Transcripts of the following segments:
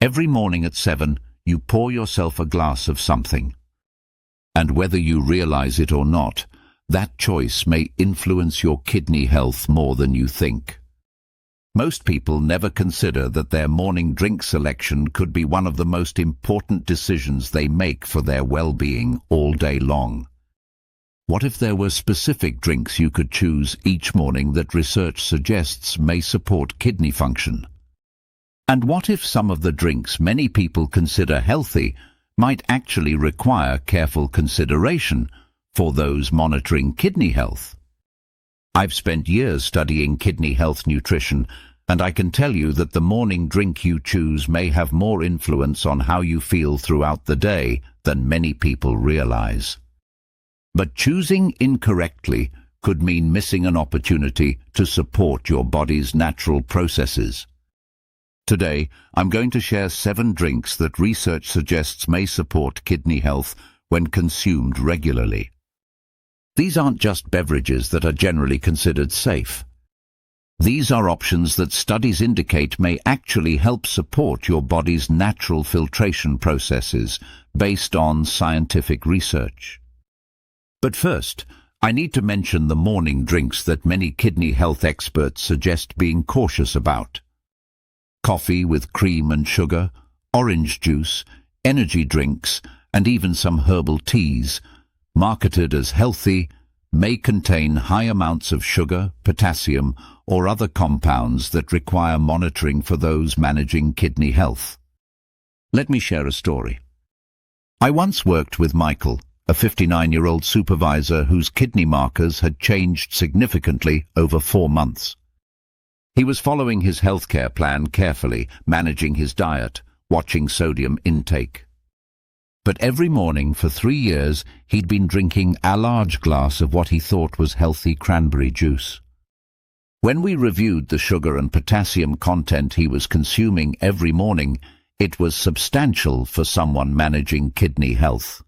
Every morning at 7, you pour yourself a glass of something. And whether you realize it or not, that choice may influence your kidney health more than you think. Most people never consider that their morning drink selection could be one of the most important decisions they make for their well-being all day long. What if there were specific drinks you could choose each morning that research suggests may support kidney function? And what if some of the drinks many people consider healthy might actually require careful consideration for those monitoring kidney health? I've spent years studying kidney health nutrition, and I can tell you that the morning drink you choose may have more influence on how you feel throughout the day than many people realize. But choosing incorrectly could mean missing an opportunity to support your body's natural processes. Today, I'm going to share 7 drinks that research suggests may support kidney health when consumed regularly. These aren't just beverages that are generally considered safe. These are options that studies indicate may actually help support your body's natural filtration processes based on scientific research. But first, I need to mention the morning drinks that many kidney health experts suggest being cautious about. Coffee with cream and sugar, orange juice, energy drinks, and even some herbal teas, marketed as healthy, may contain high amounts of sugar, potassium, or other compounds that require monitoring for those managing kidney health. Let me share a story. I once worked with Michael, a 59-year-old supervisor whose kidney markers had changed significantly over 4 months. He was following his healthcare plan carefully, managing his diet, watching sodium intake. But every morning for 3 years, he'd been drinking a large glass of what he thought was healthy cranberry juice. When we reviewed the sugar and potassium content he was consuming every morning, it was substantial for someone managing kidney health.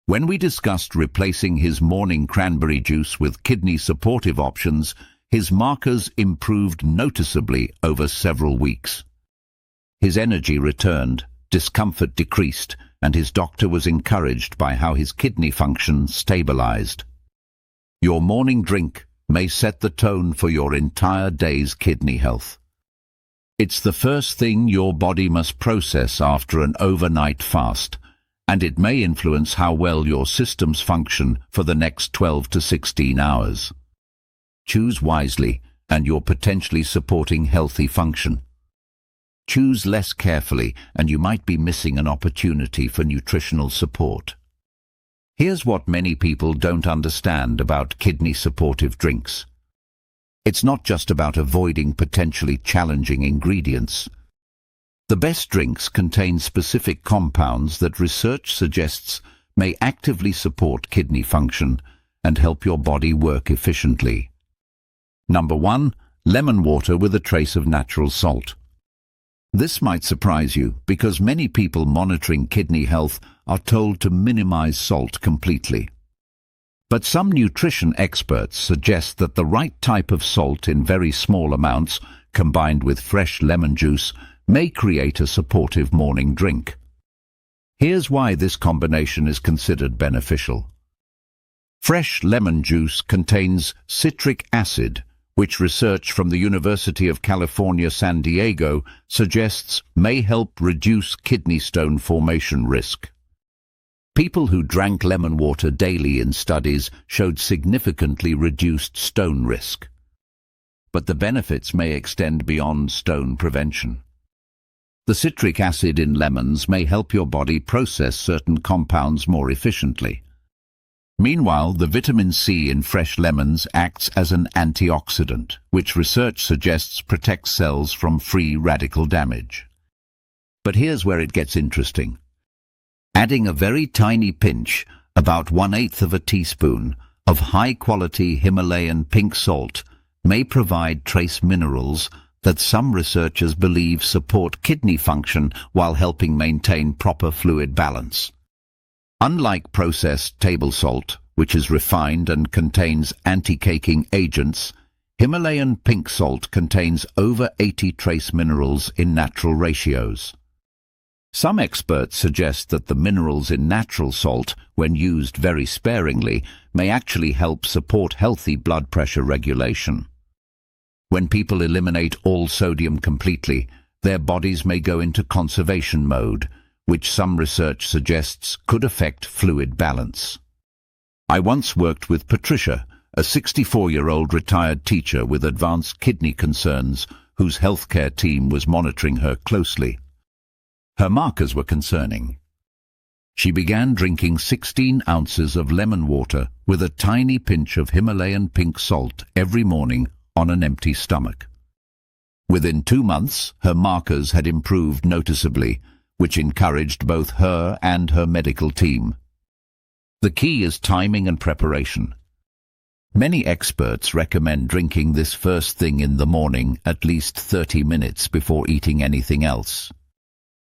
When we discussed replacing his morning cranberry juice with kidney-supportive options, his markers improved noticeably over several weeks. His energy returned, discomfort decreased, and his doctor was encouraged by how his kidney function stabilized. Your morning drink may set the tone for your entire day's kidney health. It's the first thing your body must process after an overnight fast, and it may influence how well your systems function for the next 12 to 16 hours. Choose wisely, and you're potentially supporting healthy function. Choose less carefully, and you might be missing an opportunity for nutritional support. Here's what many people don't understand about kidney-supportive drinks. It's not just about avoiding potentially challenging ingredients. The best drinks contain specific compounds that research suggests may actively support kidney function and help your body work efficiently. Number 1. Lemon water with a trace of natural salt. This might surprise you because many people monitoring kidney health are told to minimize salt completely. But some nutrition experts suggest that the right type of salt in very small amounts, combined with fresh lemon juice, may create a supportive morning drink. Here's why this combination is considered beneficial. Fresh lemon juice contains citric acid, which research from the University of California, San Diego suggests may help reduce kidney stone formation risk. People who drank lemon water daily in studies showed significantly reduced stone risk. But the benefits may extend beyond stone prevention. The citric acid in lemons may help your body process certain compounds more efficiently. Meanwhile, the vitamin C in fresh lemons acts as an antioxidant, which research suggests protects cells from free radical damage. But here's where it gets interesting. Adding a very tiny pinch, about 1/8 of a teaspoon, of high-quality Himalayan pink salt may provide trace minerals that some researchers believe support kidney function while helping maintain proper fluid balance. Unlike processed table salt, which is refined and contains anti-caking agents, Himalayan pink salt contains over 80 trace minerals in natural ratios. Some experts suggest that the minerals in natural salt, when used very sparingly, may actually help support healthy blood pressure regulation. When people eliminate all sodium completely, their bodies may go into conservation mode, which some research suggests could affect fluid balance. I once worked with Patricia, a 64-year-old retired teacher with advanced kidney concerns, whose healthcare team was monitoring her closely. Her markers were concerning. She began drinking 16 ounces of lemon water with a tiny pinch of Himalayan pink salt every morning on an empty stomach. Within 2 months, her markers had improved noticeably, which encouraged both her and her medical team. The key is timing and preparation. Many experts recommend drinking this first thing in the morning, at least 30 minutes before eating anything else.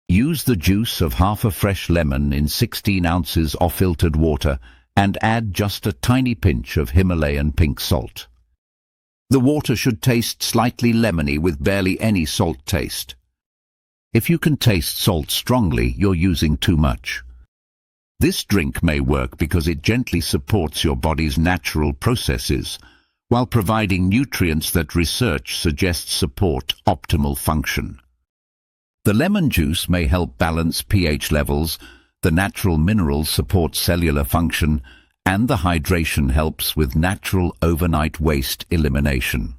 Use the juice of half a fresh lemon in 16 ounces of filtered water and add just a tiny pinch of Himalayan pink salt. The water should taste slightly lemony with barely any salt taste. If you can taste salt strongly, you're using too much. This drink may work because it gently supports your body's natural processes, while providing nutrients that research suggests support optimal function. The lemon juice may help balance pH levels, the natural minerals support cellular function, and the hydration helps with natural overnight waste elimination.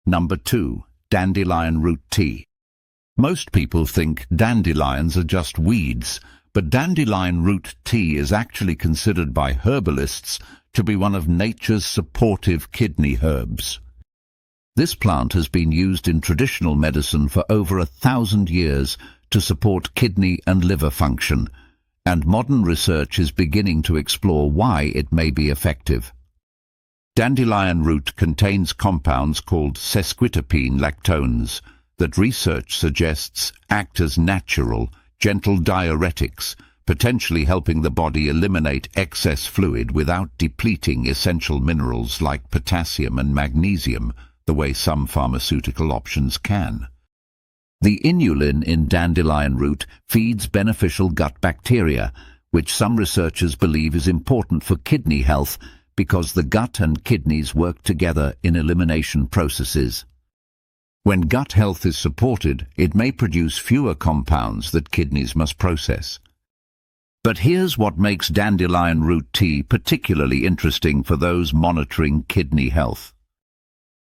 Number 2. Dandelion Root Tea. Most people think dandelions are just weeds, but dandelion root tea is actually considered by herbalists to be one of nature's supportive kidney herbs. This plant has been used in traditional medicine for over 1,000 years to support kidney and liver function, and modern research is beginning to explore why it may be effective. Dandelion root contains compounds called sesquiterpene lactones that research suggests act as natural, gentle diuretics, potentially helping the body eliminate excess fluid without depleting essential minerals like potassium and magnesium, the way some pharmaceutical options can. The inulin in dandelion root feeds beneficial gut bacteria, which some researchers believe is important for kidney health because the gut and kidneys work together in elimination processes. When gut health is supported, it may produce fewer compounds that kidneys must process. But here's what makes dandelion root tea particularly interesting for those monitoring kidney health.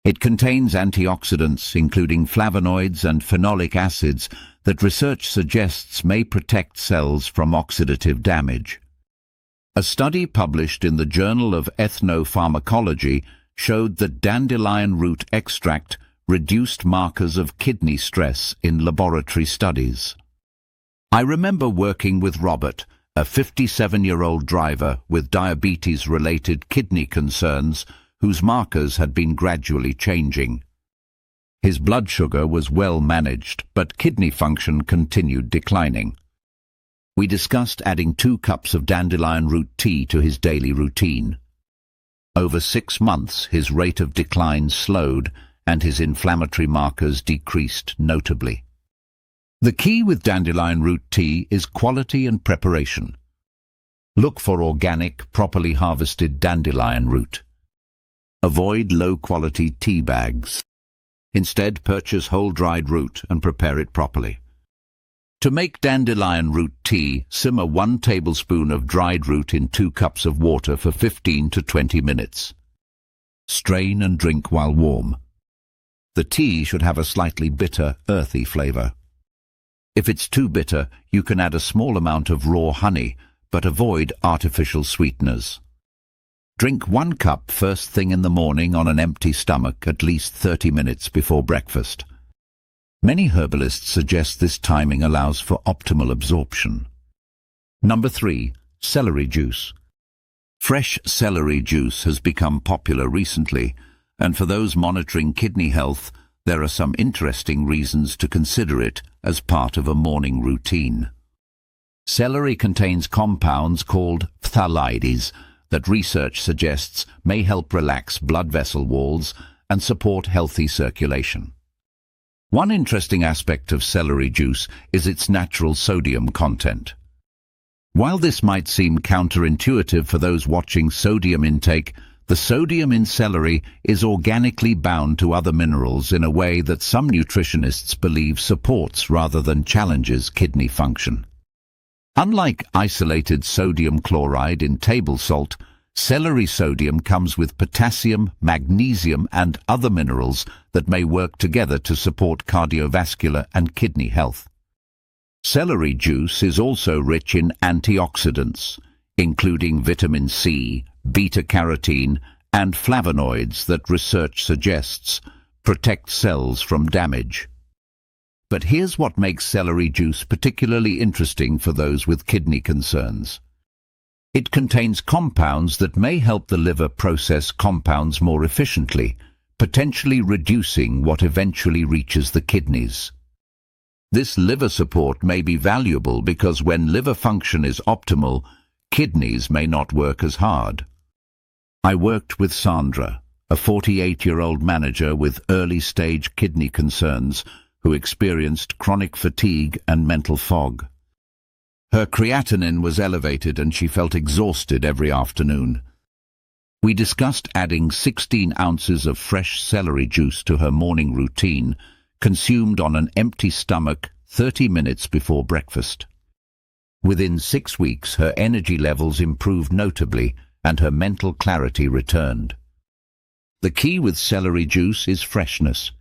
It contains antioxidants, including flavonoids and phenolic acids, that research suggests may protect cells from oxidative damage. A study published in the Journal of Ethnopharmacology showed that dandelion root extract reduced markers of kidney stress in laboratory studies. I remember working with Robert, a 57-year-old driver with diabetes-related kidney concerns, whose markers had been gradually changing. His blood sugar was well managed, but kidney function continued declining. We discussed adding 2 cups of dandelion root tea to his daily routine. Over 6 months, his rate of decline slowed, and his inflammatory markers decreased notably. The key with dandelion root tea is quality and preparation. Look for organic, properly harvested dandelion root. Avoid low-quality tea bags. Instead, purchase whole dried root and prepare it properly. To make dandelion root tea, simmer 1 tablespoon of dried root in 2 cups of water for 15 to 20 minutes. Strain and drink while warm. The tea should have a slightly bitter, earthy flavor. If it's too bitter, you can add a small amount of raw honey, but avoid artificial sweeteners. Drink 1 cup first thing in the morning on an empty stomach at least 30 minutes before breakfast. Many herbalists suggest this timing allows for optimal absorption. Number 3. Celery juice. Fresh celery juice has become popular recently, and for those monitoring kidney health, there are some interesting reasons to consider it as part of a morning routine. Celery contains compounds called phthalides that research suggests may help relax blood vessel walls and support healthy circulation. One interesting aspect of celery juice is its natural sodium content. While this might seem counterintuitive for those watching sodium intake, the sodium in celery is organically bound to other minerals in a way that some nutritionists believe supports rather than challenges kidney function. Unlike isolated sodium chloride in table salt, celery sodium comes with potassium, magnesium and other minerals that may work together to support cardiovascular and kidney health. Celery juice is also rich in antioxidants, including vitamin C, beta-carotene and flavonoids that research suggests protect cells from damage. But here's what makes celery juice particularly interesting for those with kidney concerns. It contains compounds that may help the liver process compounds more efficiently, potentially reducing what eventually reaches the kidneys. This liver support may be valuable because when liver function is optimal, kidneys may not work as hard. I worked with Sandra, a 48-year-old manager with early-stage kidney concerns who experienced chronic fatigue and mental fog. Her creatinine was elevated and she felt exhausted every afternoon. We discussed adding 16 ounces of fresh celery juice to her morning routine, consumed on an empty stomach 30 minutes before breakfast. Within 6 weeks, her energy levels improved notably and her mental clarity returned. The key with celery juice is freshness.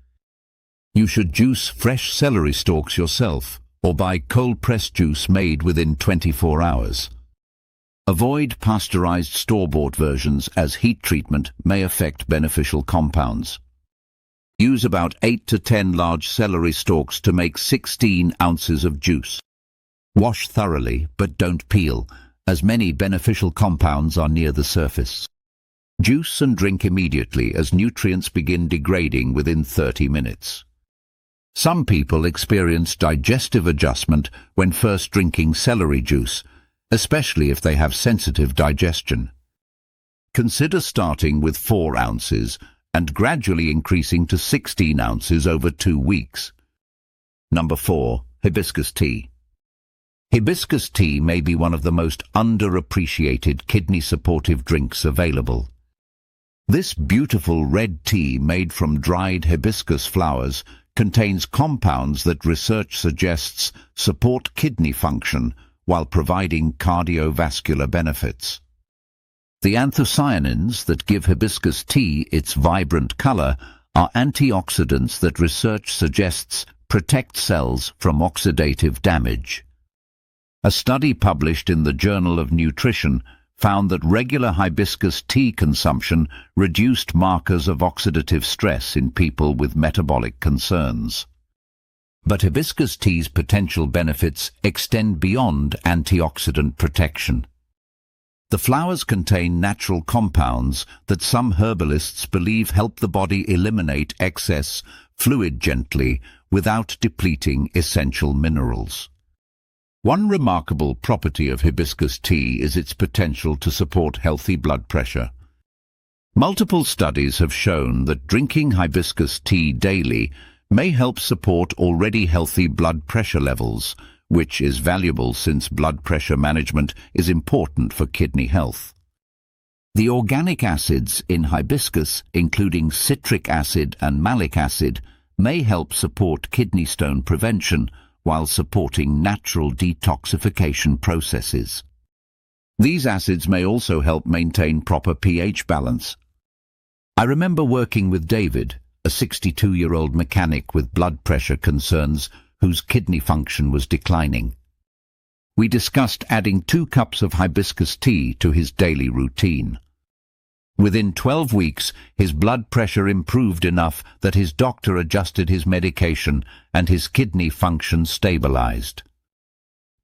You should juice fresh celery stalks yourself or buy cold-pressed juice made within 24 hours. Avoid pasteurized store-bought versions as heat treatment may affect beneficial compounds. Use about 8 to 10 large celery stalks to make 16 ounces of juice. Wash thoroughly, but don't peel, as many beneficial compounds are near the surface. Juice and drink immediately as nutrients begin degrading within 30 minutes. Some people experience digestive adjustment when first drinking celery juice, especially if they have sensitive digestion. Consider starting with 4 ounces and gradually increasing to 16 ounces over 2 weeks. Number 4. Hibiscus tea. Hibiscus tea may be one of the most underappreciated kidney-supportive drinks available. This beautiful red tea made from dried hibiscus flowers contains compounds that research suggests support kidney function while providing cardiovascular benefits. The anthocyanins that give hibiscus tea its vibrant color are antioxidants that research suggests protect cells from oxidative damage. A study published in the Journal of Nutrition found that regular hibiscus tea consumption reduced markers of oxidative stress in people with metabolic concerns. But hibiscus tea's potential benefits extend beyond antioxidant protection. The flowers contain natural compounds that some herbalists believe help the body eliminate excess fluid gently without depleting essential minerals. One remarkable property of hibiscus tea is its potential to support healthy blood pressure. Multiple studies have shown that drinking hibiscus tea daily may help support already healthy blood pressure levels, which is valuable since blood pressure management is important for kidney health. The organic acids in hibiscus, including citric acid and malic acid, may help support kidney stone prevention while supporting natural detoxification processes. These acids may also help maintain proper pH balance. I remember working with David, a 62-year-old mechanic with blood pressure concerns whose kidney function was declining. We discussed adding 2 cups of hibiscus tea to his daily routine. Within 12 weeks, his blood pressure improved enough that his doctor adjusted his medication and his kidney function stabilized.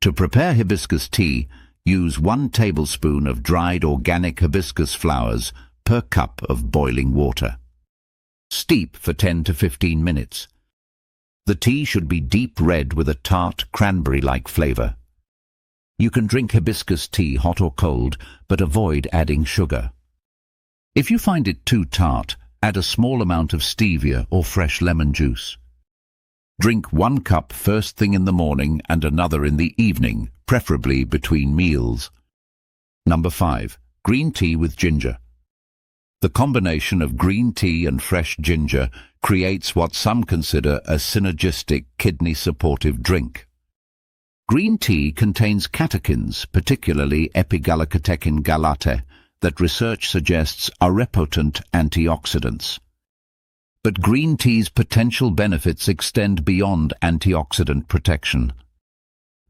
To prepare hibiscus tea, use 1 tablespoon of dried organic hibiscus flowers per cup of boiling water. Steep for 10 to 15 minutes. The tea should be deep red with a tart, cranberry-like flavor. You can drink hibiscus tea hot or cold, but avoid adding sugar. If you find it too tart, add a small amount of stevia or fresh lemon juice. Drink 1 cup first thing in the morning and another in the evening, preferably between meals. Number 5. Green tea with ginger. The combination of green tea and fresh ginger creates what some consider a synergistic kidney-supportive drink. Green tea contains catechins, particularly epigallocatechin gallate, that research suggests are repotent antioxidants. But green tea's potential benefits extend beyond antioxidant protection.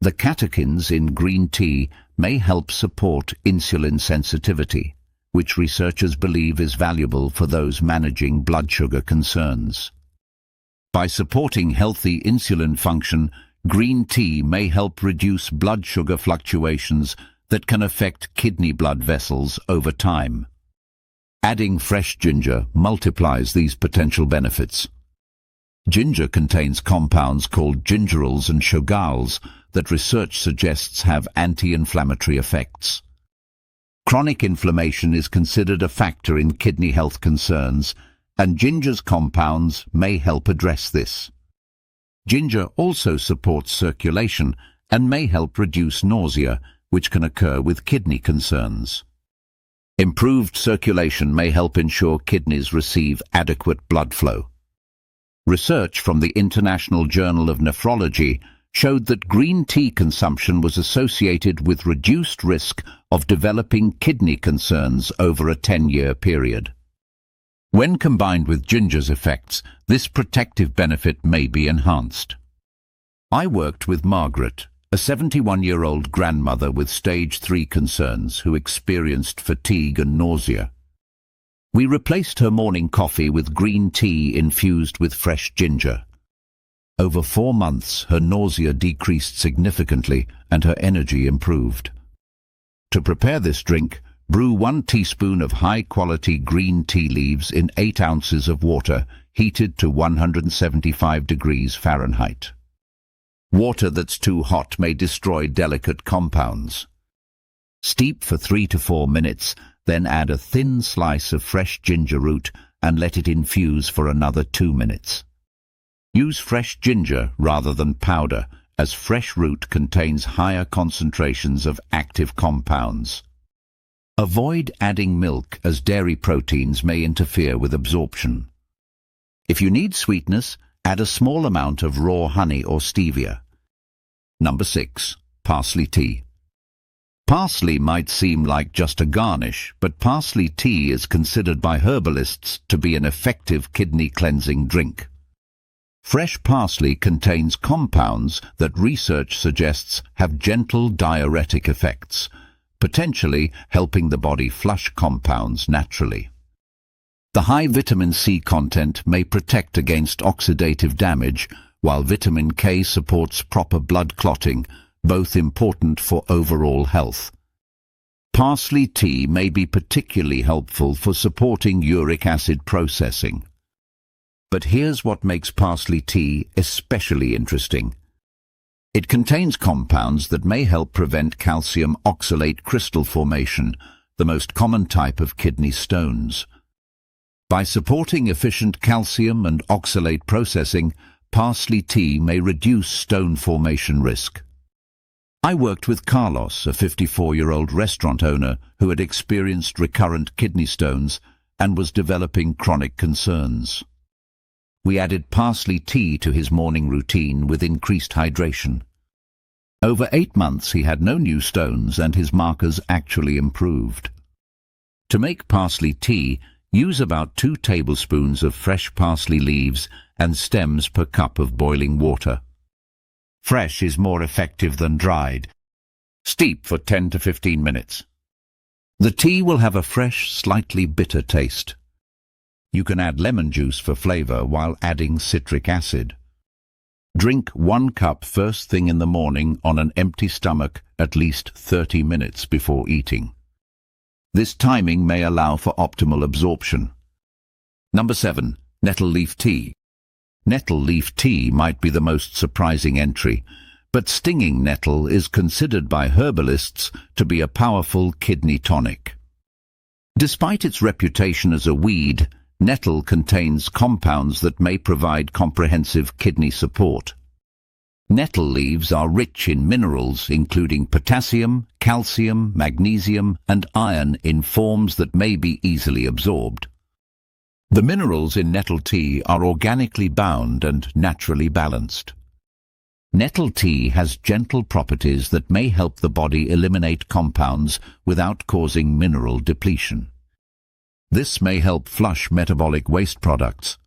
The catechins in green tea may help support insulin sensitivity, which researchers believe is valuable for those managing blood sugar concerns. By supporting healthy insulin function, green tea may help reduce blood sugar fluctuations that can affect kidney blood vessels over time. Adding fresh ginger multiplies these potential benefits. Ginger contains compounds called gingerols and shogals that research suggests have anti-inflammatory effects. Chronic inflammation is considered a factor in kidney health concerns, and ginger's compounds may help address this. Ginger also supports circulation and may help reduce nausea, which can occur with kidney concerns. Improved circulation may help ensure kidneys receive adequate blood flow. Research from the International Journal of Nephrology showed that green tea consumption was associated with reduced risk of developing kidney concerns over a 10-year period. When combined with ginger's effects, this protective benefit may be enhanced. I worked with Margaret, a 71-year-old grandmother with stage 3 concerns who experienced fatigue and nausea. We replaced her morning coffee with green tea infused with fresh ginger. Over 4 months, her nausea decreased significantly and her energy improved. To prepare this drink, brew 1 teaspoon of high-quality green tea leaves in 8 ounces of water, heated to 175 degrees Fahrenheit. Water that's too hot may destroy delicate compounds. Steep for 3 to 4 minutes, then add a thin slice of fresh ginger root and let it infuse for another 2 minutes. Use fresh ginger rather than powder, as fresh root contains higher concentrations of active compounds. Avoid adding milk, as dairy proteins may interfere with absorption. If you need sweetness, add a small amount of raw honey or stevia. Number 6. Parsley tea. Parsley might seem like just a garnish, but parsley tea is considered by herbalists to be an effective kidney cleansing drink. Fresh parsley contains compounds that research suggests have gentle diuretic effects, potentially helping the body flush compounds naturally. The high vitamin C content may protect against oxidative damage, while vitamin K supports proper blood clotting, both important for overall health. Parsley tea may be particularly helpful for supporting uric acid processing. But here's what makes parsley tea especially interesting. It contains compounds that may help prevent calcium oxalate crystal formation, the most common type of kidney stones. By supporting efficient calcium and oxalate processing, parsley tea may reduce stone formation risk. I worked with Carlos, a 54-year-old restaurant owner who had experienced recurrent kidney stones and was developing chronic concerns. We added parsley tea to his morning routine with increased hydration. Over 8 months he had no new stones and his markers actually improved. To make parsley tea, use about 2 tablespoons of fresh parsley leaves and stems per cup of boiling water. Fresh is more effective than dried. Steep for 10 to 15 minutes. The tea will have a fresh, slightly bitter taste. You can add lemon juice for flavor while adding citric acid. Drink 1 cup first thing in the morning on an empty stomach at least 30 minutes before eating. This timing may allow for optimal absorption. Number 7. Nettle leaf tea. Nettle leaf tea might be the most surprising entry, but stinging nettle is considered by herbalists to be a powerful kidney tonic. Despite its reputation as a weed, Nettle contains compounds that may provide comprehensive kidney support. Nettle leaves are rich in minerals including potassium, calcium, magnesium, and iron in forms that may be easily absorbed. The minerals in nettle tea are organically bound and naturally balanced. Nettle tea has gentle properties that may help the body eliminate compounds without causing mineral depletion. This may help flush metabolic waste products.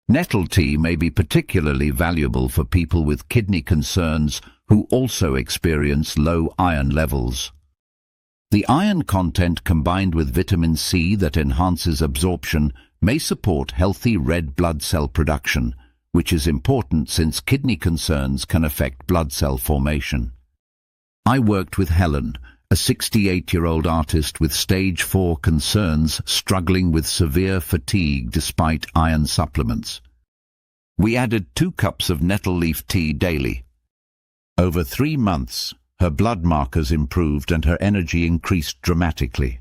Nettle tea may be particularly valuable for people with kidney concerns who also experience low iron levels. The iron content combined with vitamin C that enhances absorption may support healthy red blood cell production, which is important since kidney concerns can affect blood cell formation. I worked with Helen, a 68-year-old artist with stage 4 concerns struggling with severe fatigue despite iron supplements. We added 2 cups of nettle leaf tea daily. Over 3 months, her blood markers improved and her energy increased dramatically.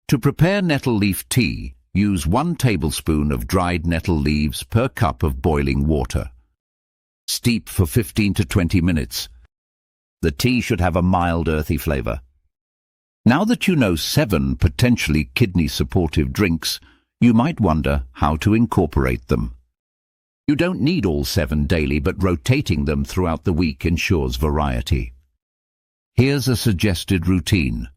To prepare nettle leaf tea, use 1 tablespoon of dried nettle leaves per cup of boiling water. Steep for 15 to 20 minutes. The tea should have a mild earthy flavor. Now that you know 7 potentially kidney-supportive drinks, you might wonder how to incorporate them. You don't need all 7 daily, but rotating them throughout the week ensures variety. Here's a suggested routine.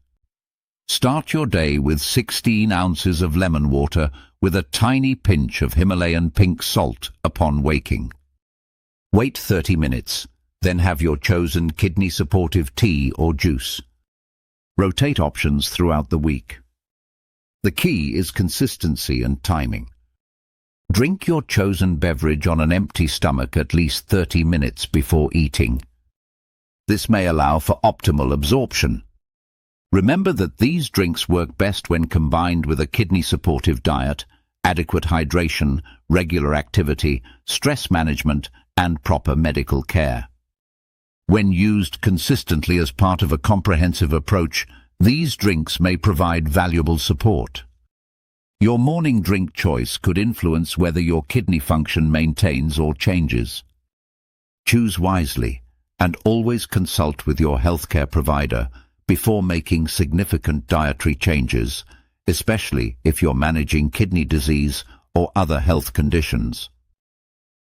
Start your day with 16 ounces of lemon water with a tiny pinch of Himalayan pink salt upon waking. Wait 30 minutes. Then have your chosen kidney-supportive tea or juice. Rotate options throughout the week. The key is consistency and timing. Drink your chosen beverage on an empty stomach at least 30 minutes before eating. This may allow for optimal absorption. Remember that these drinks work best when combined with a kidney-supportive diet, adequate hydration, regular activity, stress management, and proper medical care. When used consistently as part of a comprehensive approach, these drinks may provide valuable support. Your morning drink choice could influence whether your kidney function maintains or changes. Choose wisely and always consult with your healthcare provider before making significant dietary changes, especially if you're managing kidney disease or other health conditions.